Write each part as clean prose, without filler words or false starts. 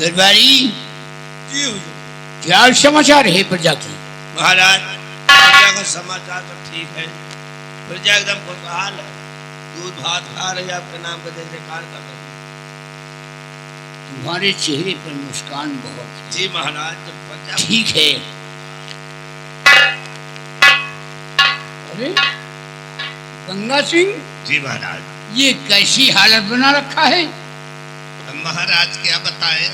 दरबारी जी हुजूर। क्या समाचार है प्रजा की? महाराज प्रजा का समाचार तो ठीक है, प्रजा एकदम खुशहाल है, दूध भात खा रही है, आपके नाम का जय जयकार कर रही है। तुम्हारे चेहरे पर मुस्कान बहुत है। जी महाराज, जब प्रजा ठीक है। अरे गंगा सिंह जी महाराज, ये कैसी हालत बना रखा है? महाराज क्या बताए,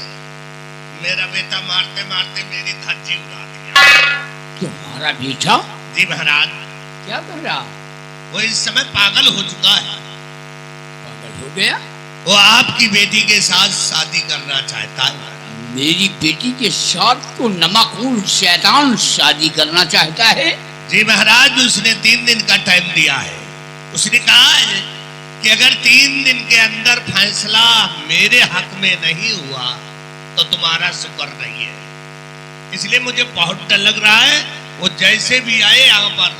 मेरा बेटा मारते मारते मेरी धज्जी उड़ा दिया। तुम्हारा बेटा? जी महाराज। क्या कर रहा? वो इस समय पागल हो चुका है। पागल हो गया? वो आपकी बेटी के साथ शादी करना चाहता है। मेरी बेटी के साथ तो नमकूल शैतान शादी करना चाहता है। जी महाराज, उसने 3 दिन का टाइम दिया है। उसने कहा है कि अगर 3 दिन के अंदर फैसला मेरे हक में नहीं हुआ तो तुम्हारा शुक्र नहीं है। इसलिए मुझे बहुत डर लग रहा है। वो जैसे भी आए यहाँ पर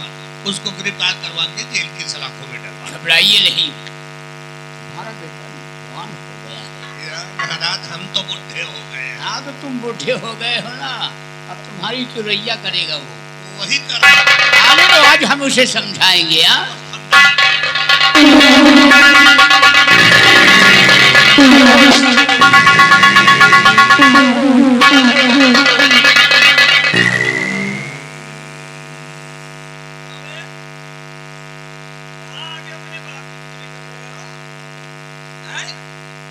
उसको गिरफ्तार करवा के जेल की सलाखों में डलवा। घबराइए नहीं, तुम्हारा बेटा जवान हो गया है। महाराज, हम तो बुढ़े हो गए हैं। हाँ तो तुम बूढ़े हो गए हो ना, अब तुम्हारी चुरैया करेगा वो। वही कर रहा है। आने तो आज हम उसे समझाएंगे।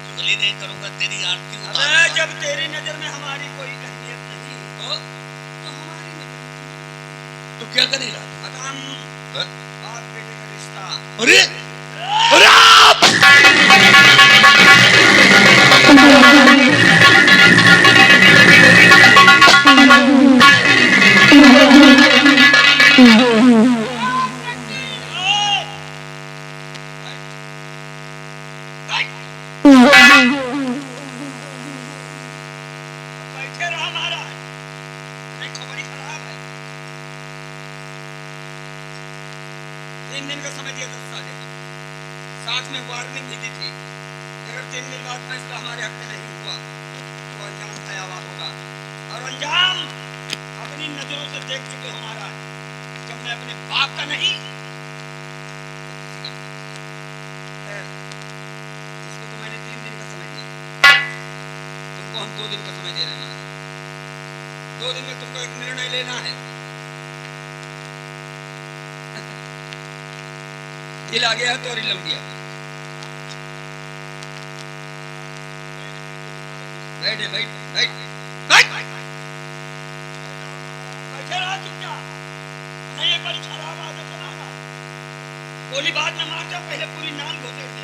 चुगली नहीं करूंगा, तेरी आरती उतारूंगा। अबे जब तेरी नजर में हमारी कोई अहमियत नहीं हो तो हमारी नजर तो क्या करेगा? हम बाप बेटे का रिश्ता। अरे अरे बैठे रहा महाराज, नहीं खबर ही खराब है। 3 दिन का समय दिया था साले, साथ में वार्निंग भी दी थी। अगर 3 दिन बाद फैसला हमारे हक में नहीं हुआ तो अंजाम भयावह होगा। और अंजाम अपनी नजरों से देख चुके हो महाराज। जब मैं अपने बाप का नहीं इसको तो मैंने 3 दिन का समय दिया, तुमको हम 2 दिन का समय दे रहे हैं। 2 दिन में तुमको एक निर्णय लेना है। दिल आ गया तो लग गया। बैठ बैठ बैठ बैठ बैठे रहा चुपचाप। नहीं एक बार खराब आदत बनाना। गोली बात न मार जा, पहले पूरी नाम घोटे दे।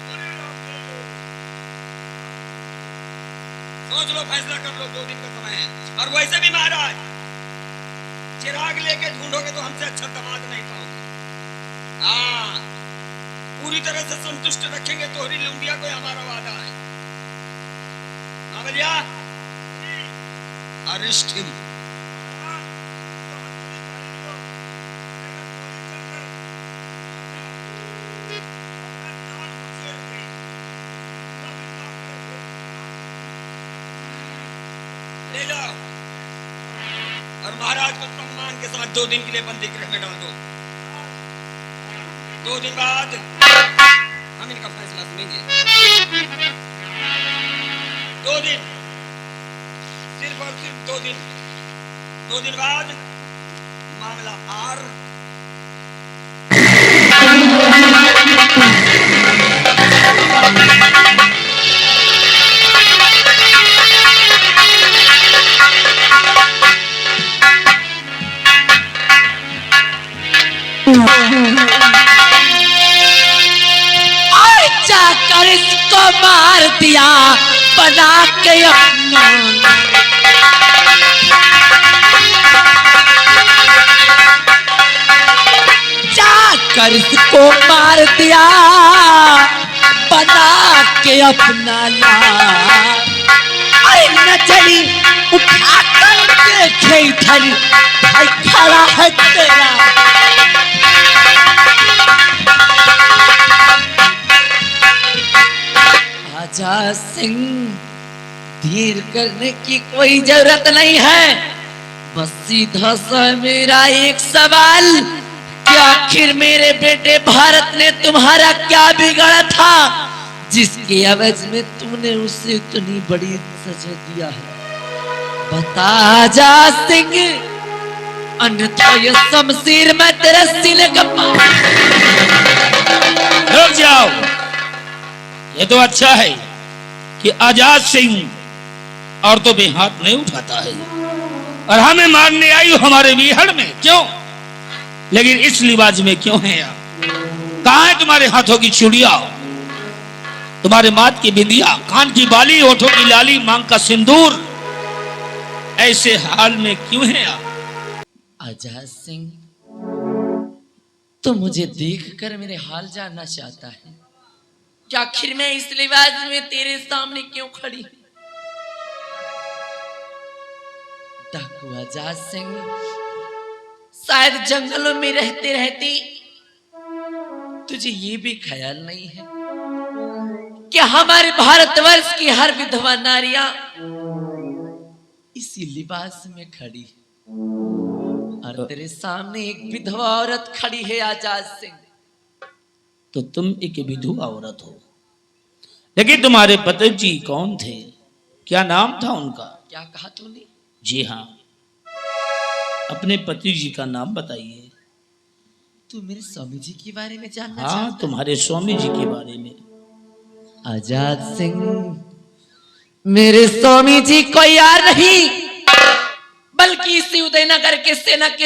सोच लो, फैसला कर लो, 2 दिन का समय है। और वैसे भी महाराज, चिराग लेके ढूंढोगे तो हमसे अच्छा दामाद नहीं पाओगे। हाँ, पूरी तरह से संतुष्ट रखेंगे तोहरी लौंडिया को, हमारा वादा है। Ballia arrest him. ले जाओ और महाराज को सम्मान के साथ 2 दिन के लिए बंदी गृह में डाल दो। 2 दिन बाद हम इनका फैसला सुनेंगे। 2 दिन, सिर्फ और सिर्फ 2 दिन। 2 दिन बाद मामला आर जाकर इसको मार दिया बना के अपना। जाकर इसको मार दिया बना के अपना लाल। अरे नजरी उठा कर देखे इधर, भाई खड़ा है तेरा। राजा सिंह दिए देर करने की कोई जरूरत नहीं है। बस सीधा सा मेरा एक सवाल कि आखिर मेरे बेटे भारत ने तुम्हारा क्या बिगाड़ा था जिसके एवज में तूने उसे इतनी बड़ी सजा दिया है? बता आजाद सिंह, अन्यथा ये शमशीर मैं तेरे सीने का रुक जाओ। ये तो अच्छा है कि आजाद सिंह औरतों पे हाथ नहीं उठाता है और हमें मारने आई हो हमारे विहड़ में, क्यों? लेकिन इस लिबाज में क्यों है आप? कहां है तुम्हारे हाथों की चूड़ियां, तुम्हारे माथ की बिंदिया, कान की बाली, होठों की लाली, मांग का सिंदूर? ऐसे हाल में क्यों है आप? आजाद सिंह, तो मुझे देखकर मेरे हाल जानना चाहता है कि आखिर मैं इस लिबास में तेरे सामने क्यों खड़ी? डाकू आजाद सिंह, शायद जंगलों में रहते रहते तुझे ये भी ख्याल नहीं है कि हमारे भारतवर्ष की हर विधवा नारियां इसी लिबास में खड़ी है और तेरे सामने एक विधवा औरत खड़ी है आजाद सिंह। तो तुम एक विधवा औरत हो, लेकिन तुम्हारे पति जी कौन थे? क्या नाम था उनका? क्या कहा तूने? जी हाँ, अपने पति जी का नाम बताइए। तू मेरे स्वामी जी के बारे में जानना हाँ, चाहता? तुम्हारे स्वामी जी के बारे में। आजाद सिंह, मेरे स्वामी जी कोई यार नहीं बल्कि इसी उदयनगर के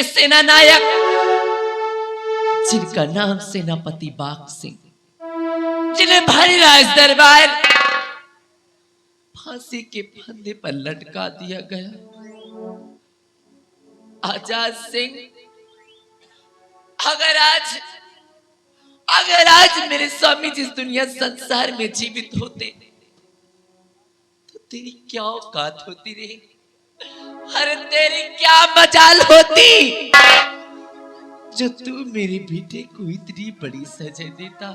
सेना नायक जिनका नाम सेनापति बाग सिंह, जिन्हें भारी राज दरबार फांसी के फंदे पर लटका दिया गया। आजाद सिंह, अगर आज मेरे स्वामी जिस दुनिया संसार में जीवित होते तो तेरी क्या औकात होती रे? अरे तेरी क्या मजाल होती जो तू मेरे बेटे को इतनी बड़ी सजा देता?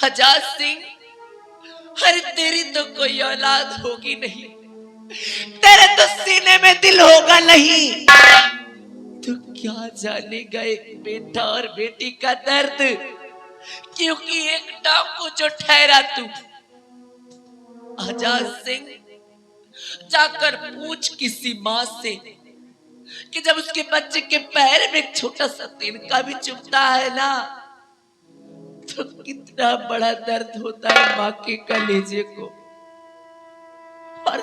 आजाद सिंह, अरे तेरी तो कोई औलाद होगी नहीं, तेरे तो सीने में दिल होगा नहीं, तो क्या जानेगा एक बेटा और बेटी का दर्द? क्योंकि एक डाकू जो ठहरा तू। आजाद सिंह, जाकर पूछ किसी माँ से कि जब उसके बच्चे के पैर में एक छोटा सा तिनका भी चुभता है ना, तो कितना बड़ा दर्द होता है माँ के कलेजे को। और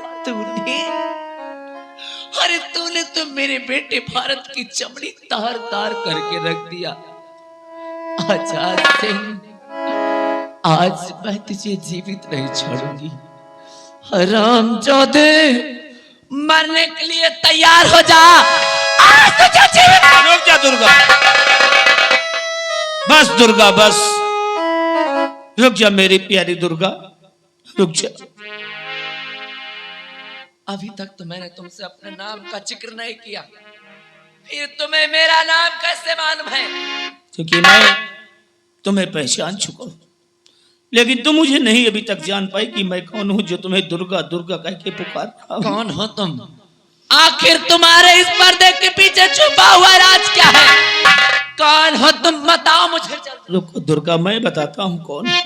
तूने तो मेरे बेटे भारत की चमड़ी तार तार करके रख दिया। आजाद सिंह, आज मैं तुझे जीवित नहीं छोड़ूंगी। हरामजादे, मरने के लिए तैयार हो जा। आज तुझे जीवित। रुक जा दुर्गा, बस दुर्गा बस, रुक जा मेरी प्यारी दुर्गा, रुक जा। अभी तक तो मैंने तुमसे अपने नाम का जिक्र नहीं किया, फिर तुम्हें मेरा नाम कैसे मालूम है? क्योंकि मैं तुम्हें पहचान चुका हूं, लेकिन तुम मुझे नहीं अभी तक जान पाई कि मैं कौन हूं जो तुम्हें दुर्गा दुर्गा कह के पुकार रहा हूं। कौन हो तुम? आखिर तुम्हारे इस पर्दे के पीछे छुपा हुआ राज क्या है? कौन हो तुम, बताओ मुझे जल्दी। रुको दुर्गा, मैं बताता हूं कौन हूं।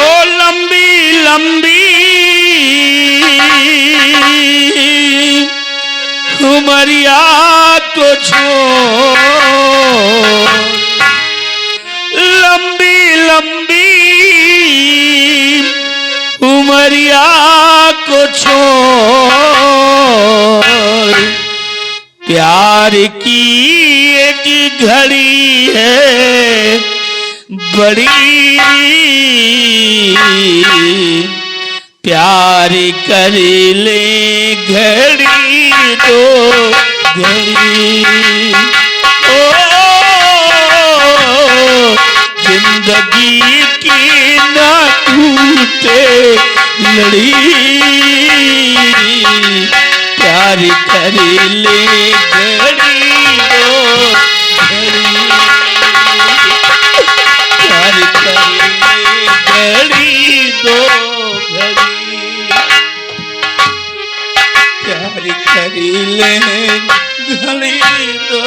ओ लंबी लंबी उमरिया को छोड़, लंबी लंबी उमरिया को छोड़, प्यार की एक घड़ी है बड़ी, प्यार कर ले घड़ी दो घड़ी, ओ जिंदगी की ना टूटे लड़ी, प्यार कर ले घड़ी दो घड़ी, प्यार कर ले गले दो।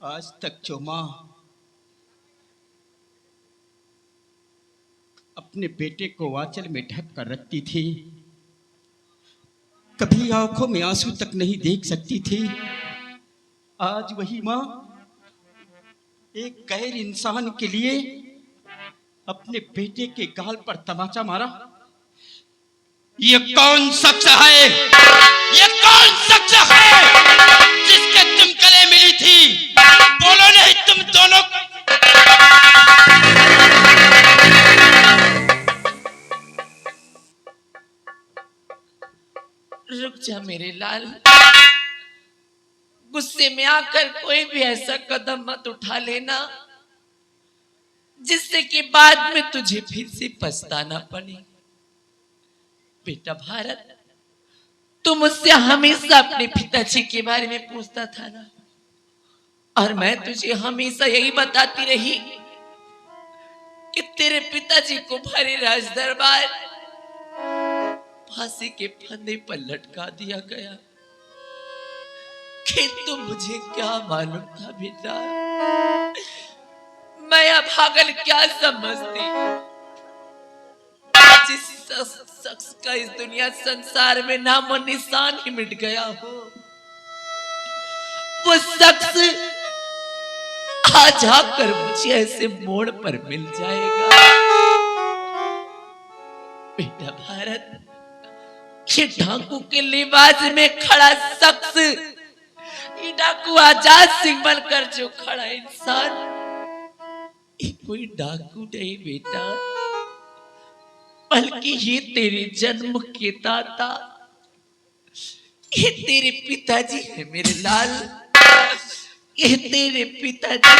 आज तक जो माँ अपने बेटे को आंचल में ढक कर रखती थी, कभी आंखों में आंसू तक नहीं देख सकती थी, आज वही माँ एक गैर इंसान के लिए अपने बेटे के गाल पर तमाचा मारा। ये कौन शख्स है? ये कौन शख्स है जिसके तुम गले मिली थी? बोलो नहीं तुम दोनों। रुक जा मेरे लाल, गुस्से में आकर कोई भी ऐसा कदम मत उठा लेना जिससे कि बाद में तुझे फिर से पछताना पड़े। बेटा भारत, तू मुझसे हमेशा अपने पिताजी के बारे में पूछता था ना, और मैं तुझे हमेशा यही बताती रही कि तेरे पिताजी को भरे राज दरबार फांसी के फंदे पर लटका दिया गया। किंतु मुझे क्या मालूम था बेटा, मैं अब पागल क्या समझती, जिस शख्स का इस दुनिया संसार में नामो निशान ही मिट गया हो, वो शख्स आज आकर मुझे ऐसे मोड़ पर मिल जाएगा। बेटा भारत, ये डाकू के लिबास में खड़ा शख्स, ये डाकू आजाद सिंह बनकर जो खड़ा इंसान, ये कोई डाकू नहीं बेटा, बल्कि ये तेरे जन्म के दाता, ये तेरे पिताजी है मेरे लाल, ये तेरे पिताजी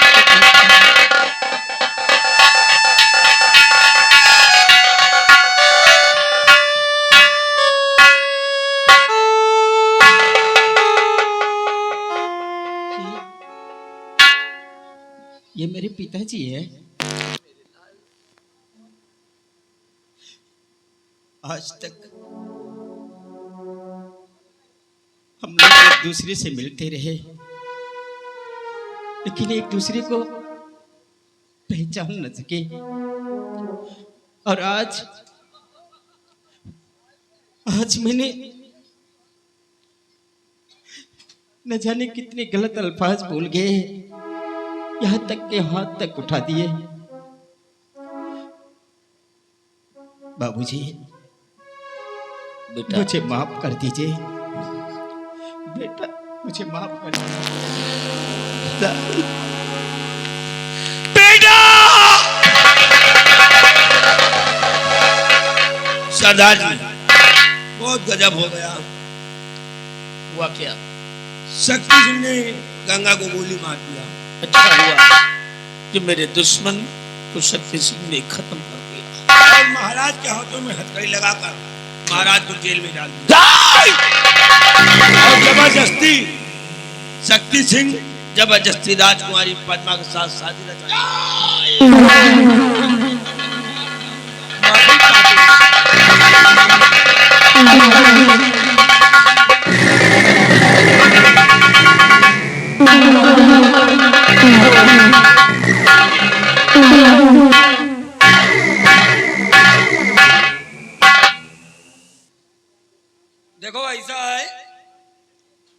ये मेरे पिताजी है। आज तक हम लोग एक दूसरे से मिलते रहे, लेकिन एक दूसरे को पहचान न सके, और आज मैंने न जाने कितने गलत अल्फाज बोल गए, यहां तक के हाथ तक उठा दिए। बाबूजी, बेटा मुझे माफ कर दीजिए। बेटा मुझे माफ कर दीजिए। बेटा सरदार जी, बहुत गजब हो गया। हुआ क्या? शक्ति सिंह ने गंगा को गोली मार दिया। अच्छा हुआ कि मेरे दुश्मन को शक्ति सिंह ने खत्म कर दिया और महाराज के हाथों में हथकड़ी लगाकर महाराज को जेल में डाल दिया। और जबरदस्ती शक्ति सिंह जबरदस्ती राजकुमारी पद्मा के साथ शादी रचाई। देखो ऐसा है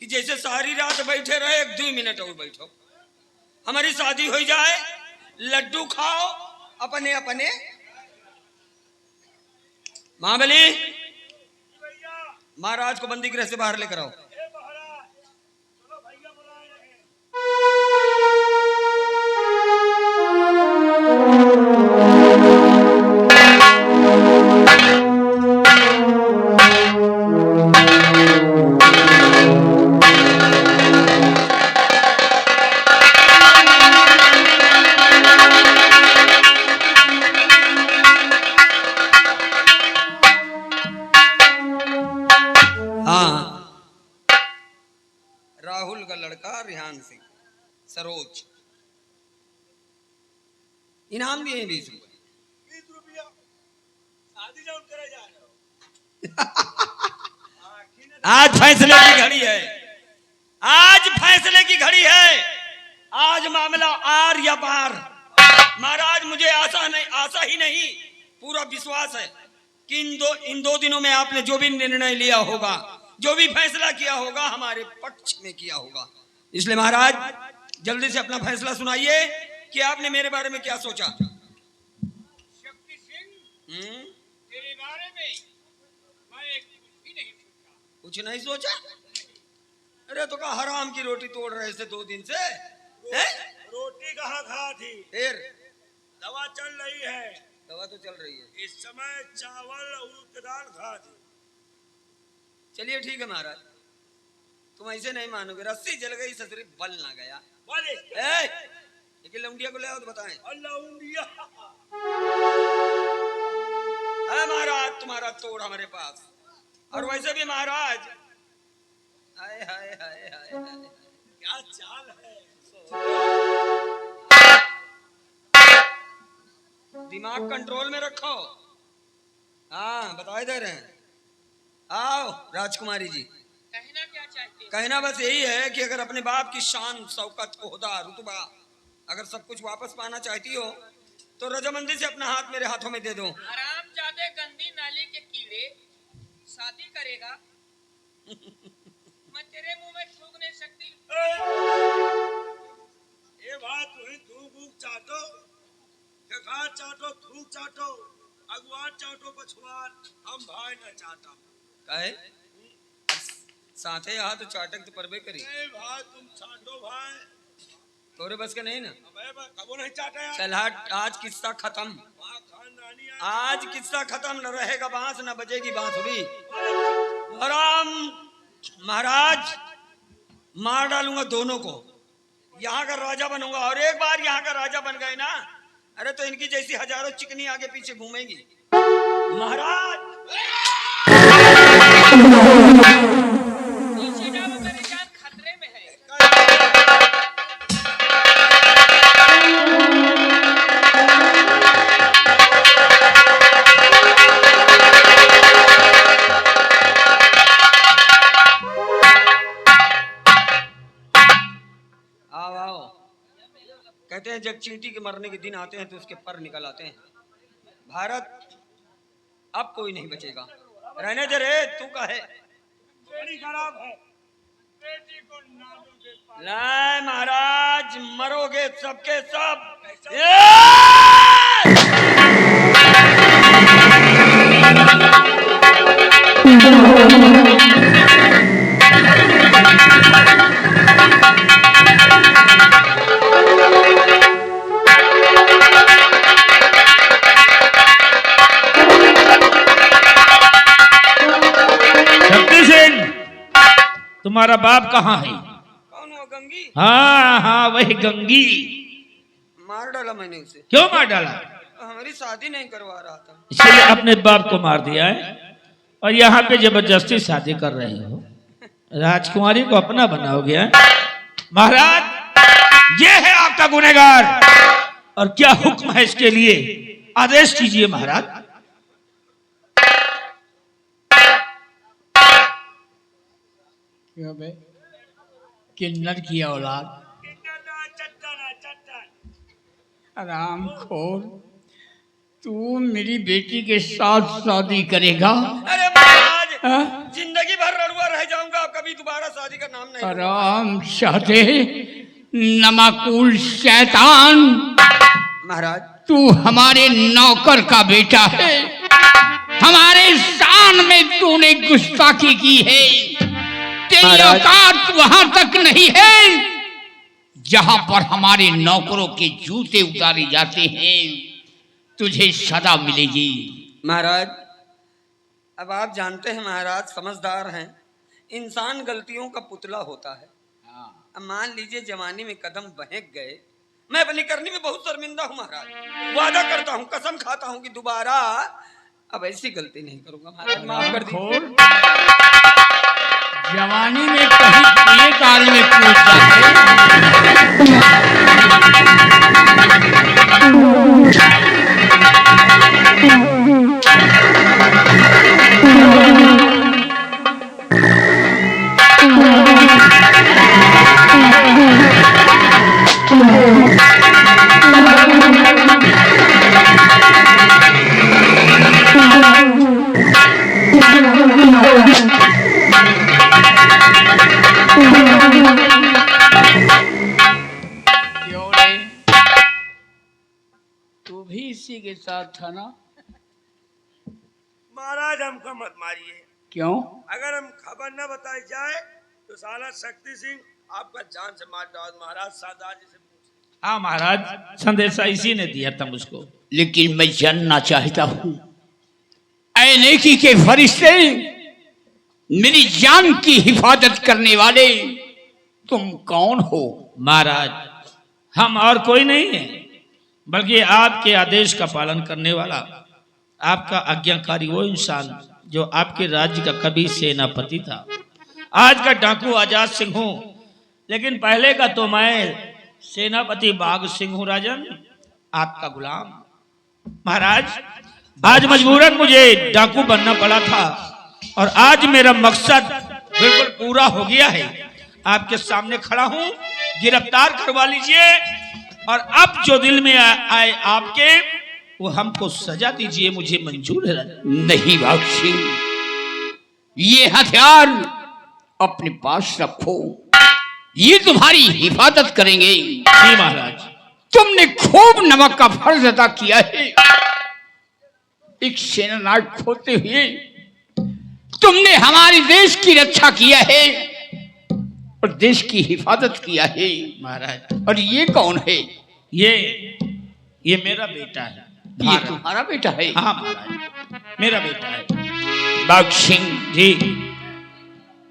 कि जैसे सारी रात बैठे रहे, 1-2 मिनट और बैठो, हमारी शादी हो जाए, लड्डू खाओ अपने अपने। महाबली, महाराज को बंदी गृह से बाहर लेकर आओ। ध्यान से। सरोज, इनाम दिए 20 रुपए। 20 रुपया शादी जब करे जा रहे हो। आज फैसले की घड़ी है, आज फैसले की घड़ी है। आज मामला आर या पार। महाराज, मुझे आशा ही नहीं, पूरा विश्वास है कि इन दो दिनों में आपने जो भी निर्णय लिया होगा, जो भी फैसला किया होगा, हमारे पक्ष में किया होगा। इसलिए महाराज, जल्दी से अपना फैसला सुनाइए कि आपने मेरे बारे में क्या सोचा। शक्ति सिंह, तेरे बारे में मैं कुछ भी नहीं सोचा। कुछ नहीं सोचा? अरे तो कहा हराम की रोटी तोड़ रहे थे 2 दिन से, हैं? रोटी कहाँ खा थी? फिर दवा चल रही है। दवा तो चल रही है। इस समय चावल और उड़द दाल खा थी। चलिए ठीक है महाराज, तुम ऐसे नहीं मानोगे। रस्सी जल गई, ससुरी बल ना गया। बोले एक लौंडिया को ले आओ तो बताएं। अल्लाह उंडिया। अरे महाराज, तुम्हारा तोड़ हमारे पास। और वैसे भी महाराज, हाय हाय हाय हाय हाय, क्या चाल है। दिमाग कंट्रोल में रखो। हाँ, बताए दे रहे हैं। आओ राजकुमारी जी। कहना क्या चाहते हो? कहना बस यही है कि अगर अपने बाप की शान, शौकत, ओहदा, रुतबा, अगर सब कुछ वापस पाना चाहती हो तो रजामंदी से अपना हाथ मेरे हाथों में दे दो। हरामजादे गंदी नाली के कीड़े, शादी करेगा? मैं तेरे मुंह में थूक नहीं सकती। ये बात तुम्हें थूक चाटो, खा चाटो, थूक चाटो, अगवान चाटो, पछवान, हम भाई न चाटा। कहे साथे हाथ चाटक तो परबे करी। ए भाई, तुम चाटो भाई। तोरे बस के नहीं ना। कबो नहीं चाटा यार। चल हट, आज किस्सा खत्म। वहाँ खानदानी है। आज किस्सा खत्म। न रहेगा बांस, न बजेगी बांसुरी। हराम महाराज, मार डालूंगा दोनों को। यहाँ का राजा बनूंगा, और एक बार यहाँ का राजा बन गए ना, अरे तो इनकी जैसी हजारों चिकनी आगे पीछे घूमेंगी। महाराज, नीचे जाओ, मेरी जान खतरे में है। आओ आओ। कहते हैं जब चींटी के मरने के दिन आते हैं तो उसके पर निकल आते हैं। भारत, अब कोई नहीं बचेगा। रहने दे रे, तू कहे। बड़ी खराब है। बेटी को नालों के पास। लाए महाराज, मरोगे सबके सब। शक्ति सिंह, तुम्हारा बाप कहाँ है? कौन हुआ? गंगी? हाँ हाँ, वही गंगी। मार डाला मैंने उसे। क्यों मार डाला? हमारी शादी नहीं करवा रहा था। इसलिए अपने बाप को मार दिया है और यहाँ पे जबरदस्ती शादी कर रहे हो। राजकुमारी को अपना बनाओगे? हैं? महाराज, ये है आपका गुनहगार और क्या हुक्म है इसके लिए? आदेश कीजिए महाराज। किन्नर की औलाद, चट्टा। आराम खोर, तू मेरी बेटी के साथ शादी करेगा? अरे महाराज, हाँ? जिंदगी भर रड़ुआ रह जाऊंगा, कभी दोबारा शादी का नाम नहीं लूंगा। आराम शादे, नमाकुल शैतान, महाराज, तू हमारे नौकर का बेटा है। हमारे शान में तूने गुस्ताखी की है। तेरी महाराज। औकात वहां तक नहीं है जहां पर हमारे नौकरों के जूते उतारे जाते हैं। तुझे सदा मिलेगी। महाराज, अब आप जानते हैं महाराज, समझदार हैं, इंसान गलतियों का पुतला होता है। अब मान लीजिए जवानी में कदम बहक गए, मैं अपनी करनी में बहुत शर्मिंदा हूँ महाराज। वादा करता हूँ, कसम खाता हूँ कि दोबारा अब ऐसी गलती नहीं करूंगा। महाराज माफ कर दीजिए। जवानी में कहीं एक काल में कूद जाते। क्यों रे? तू भी इसी के साथ था ना? महाराज हमको मत मारिए। क्यों? अगर हम खबर न बताई जाए तो साला शक्ति सिंह आपका जान से मार डाल। महाराज सरदार जी से पूछ। हाँ महाराज, संदेशा इसी ने दिया था मुझको। लेकिन मैं जानना चाहता हूं, ऐ नेकी के फरिश्ते, मेरी जान की हिफाजत करने वाले तुम कौन हो? महाराज, हम और कोई नहीं है, बल्कि आपके आदेश का पालन करने वाला, आपका आज्ञाकारी वो इंसान जो आपके राज्य का कभी सेनापति था। आज का डाकू आजाद सिंह हूं, लेकिन पहले का तो मैं सेनापति बाघ सिंह हूं राजन, आपका गुलाम। महाराज, आज मजबूरन मुझे डाकू बनना पड़ा था और आज मेरा मकसद बिल्कुल पूरा हो गया है। आपके सामने खड़ा हूं, गिरफ्तार करवा लीजिए और अब जो दिल में आए आपके, वो हमको सजा दीजिए, मुझे मंजूर है। नहीं बाघ सिंह, ये हथियार अपने पास रखो, ये तुम्हारी हिफाजत करेंगे। जी महाराज। तुमने खूब नमक का फर्ज अदा किया है। एक सेनानायक होते हुए तुमने हमारे देश की रक्षा किया है और देश की हिफाजत किया है। महाराज, और ये कौन है? ये मेरा बेटा है। ये तुम्हारा बेटा है? हाँ महाराज, मेरा बेटा है। बाघ सिंह जी,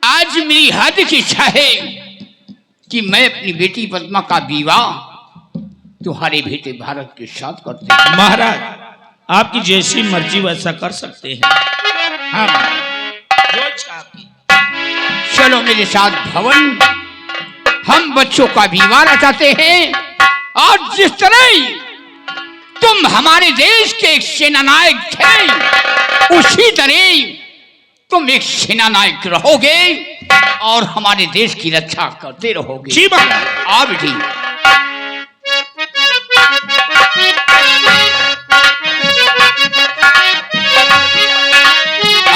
आज मेरी हद की इच्छा है कि मैं अपनी बेटी पद्मा का विवाह तुम्हारे बेटे भारत के साथ करते हैं। महाराज, आपकी जैसी मर्जी वैसा कर सकते हैं। हाँ महाराज, जो इच्छा आपकी। चलो मेरे साथ भवन, हम बच्चों का विवाह रचाते हैं और जिस तरह तुम हमारे देश के एक सेनानायक थे, उसी तरह तुम एक सेनानायक रहोगे और हमारे देश की रक्षा करते रहोगे। जी महाराज। आ बेटी।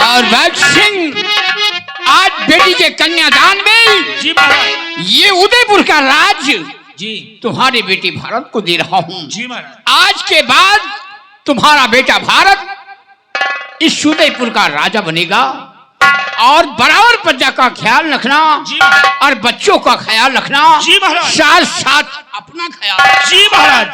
और बाघ सिंह, आज बेटी के कन्यादान में जी महाराज। ये उदयपुर का राज्य जी तुम्हारे बेटे भारत को दे रहा हूं। जी महाराज। आज के बाद तुम्हारा बेटा भारत इस उदयपुर का राजा बनेगा और बराबर प्रजा का ख्याल रखना जी महाराज। और बच्चों का ख्याल रखना। जी महाराज। साथ साथ अपना ख्याल। जी महाराज।